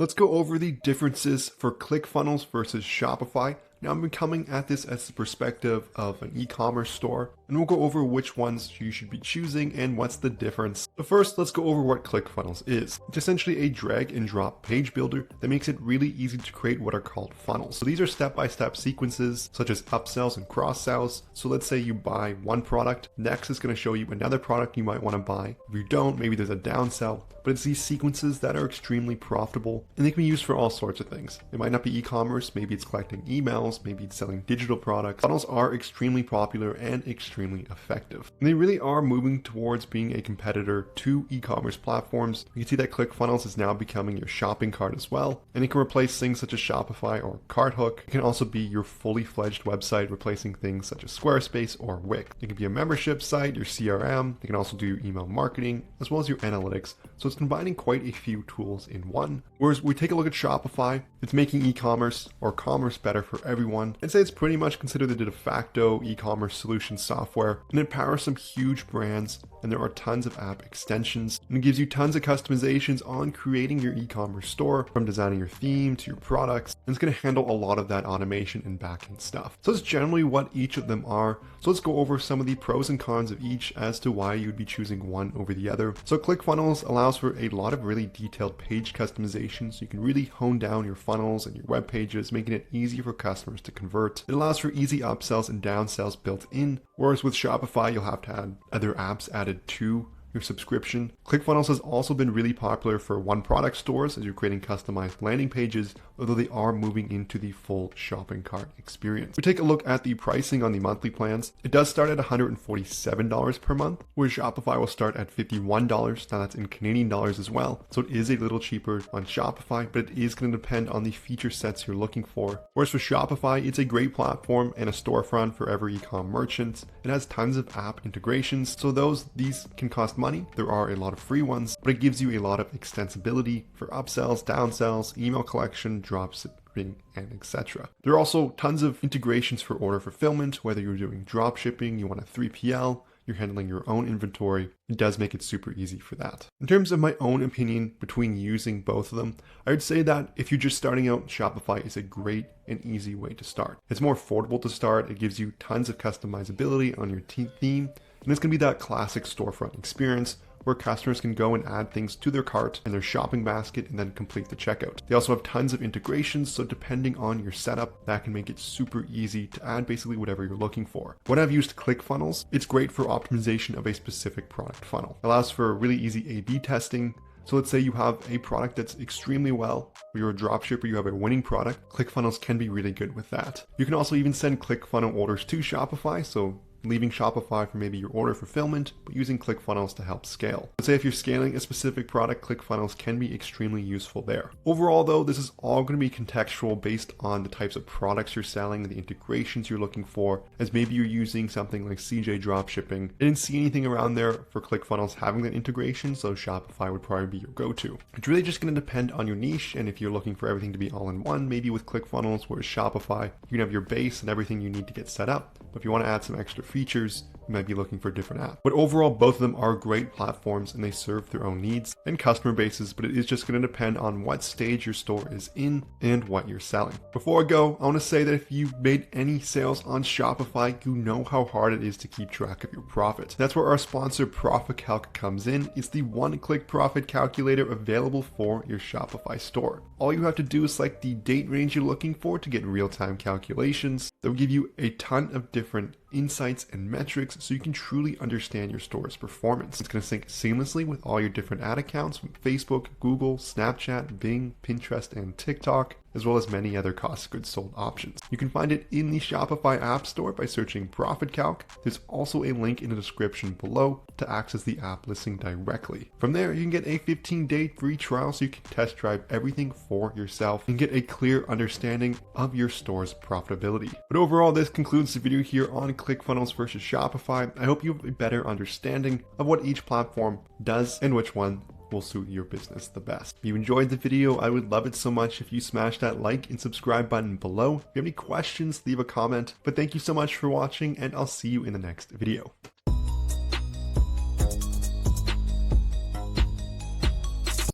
Let's go over the differences for ClickFunnels versus Shopify. Now I'm coming at this as the perspective of an e-commerce store, and we'll go over which ones you should be choosing and what's the difference. But first, let's go over what ClickFunnels is. It's essentially a drag and drop page builder that makes it really easy to create what are called funnels. So these are step-by-step sequences such as upsells and cross-sells. So let's say you buy one product, next it's going to show you another product you might want to buy. If you don't, maybe there's a downsell, but it's these sequences that are extremely profitable and they can be used for all sorts of things. It might not be e-commerce, maybe it's collecting emails, maybe it's selling digital products. Funnels are extremely popular and extremely effective. And they really are moving towards being a competitor to e-commerce platforms. You can see that ClickFunnels is now becoming your shopping cart as well, and it can replace things such as Shopify or CartHook. It can also be your fully fledged website, replacing things such as Squarespace or Wix. It can be a membership site, your CRM. It can also do your email marketing as well as your analytics. So it's combining quite a few tools in one. Whereas we take a look at Shopify, it's making e-commerce or commerce better for everyone. I'd say it's pretty much considered the de facto e-commerce solution software, and it powers some huge brands, and there are tons of app extensions, and it gives you tons of customizations on creating your e-commerce store, from designing your theme to your products, and it's going to handle a lot of that automation and backend stuff. So that's generally what each of them are. So let's go over some of the pros and cons of each as to why you'd be choosing one over the other. So ClickFunnels allows for a lot of really detailed page customization, so you can really hone down your funnels and your web pages, making it easy for customers to convert. It allows for easy upsells and downsells built in, whereas with Shopify, you'll have to add other apps added to your subscription. ClickFunnels has also been really popular for one product stores as you're creating customized landing pages, although they are moving into the full shopping cart experience. We take a look at the pricing on the monthly plans. It does start at $147 per month, where Shopify will start at $51. Now that's in Canadian dollars as well. So it is a little cheaper on Shopify, but it is going to depend on the feature sets you're looking for. Whereas for Shopify, it's a great platform and a storefront for every e-com merchant. It has tons of app integrations, so these can cost money. There are a lot of free ones, but it gives you a lot of extensibility for upsells, downsells, email collection, dropshipping, and etc. There are also tons of integrations for order fulfillment, whether you're doing drop shipping, you want a 3PL, you're handling your own inventory. It does make it super easy for that. In terms of my own opinion between using both of them, I would say that if you're just starting out, Shopify is a great and easy way to start. It's more affordable to start. It gives you tons of customizability on your theme. And it's going to be that classic storefront experience where customers can go and add things to their cart and their shopping basket and then complete the checkout. They also have tons of integrations, so depending on your setup, that can make it super easy to add basically whatever you're looking for. When I've used ClickFunnels, it's great for optimization of a specific product funnel. It allows for really easy A/B testing. So let's say you have a product that's extremely well, or you're a dropshipper, you have a winning product. ClickFunnels can be really good with that. You can also even send ClickFunnel orders to Shopify, so leaving Shopify for maybe your order fulfillment, but using ClickFunnels to help scale. Let's say if you're scaling a specific product, ClickFunnels can be extremely useful there. Overall though, this is all going to be contextual based on the types of products you're selling, the integrations you're looking for, as maybe you're using something like CJ Dropshipping. I didn't see anything around there for ClickFunnels having that integration, so Shopify would probably be your go-to. It's really just going to depend on your niche, and if you're looking for everything to be all in one, maybe with ClickFunnels, whereas Shopify, you can have your base and everything you need to get set up. But if you want to add some extra features, you might be looking for a different app. But overall, both of them are great platforms and they serve their own needs and customer bases, but it is just going to depend on what stage your store is in and what you're selling. Before I go, I want to say that if you've made any sales on Shopify, you know how hard it is to keep track of your profit. That's where our sponsor Profit Calc comes in. It's the one-click profit calculator available for your Shopify store. All you have to do is select the date range you're looking for to get real-time calculations. They'll give you a ton of different insights and metrics so you can truly understand your store's performance. It's going to sync seamlessly with all your different ad accounts from Facebook, Google, Snapchat, Bing, Pinterest, and TikTok, as well as many other cost of goods sold options. You can find it in the Shopify App Store by searching Profit Calc. There's also a link in the description below to access the app listing directly. From there, you can get a 15-day free trial so you can test drive everything for yourself and get a clear understanding of your store's profitability. But overall, this concludes the video here on ClickFunnels versus Shopify. I hope you have a better understanding of what each platform does and which one will suit your business the best. If you enjoyed the video, I would love it so much if you smash that like and subscribe button below. If you have any questions, leave a comment. But thank you so much for watching, and I'll see you in the next video.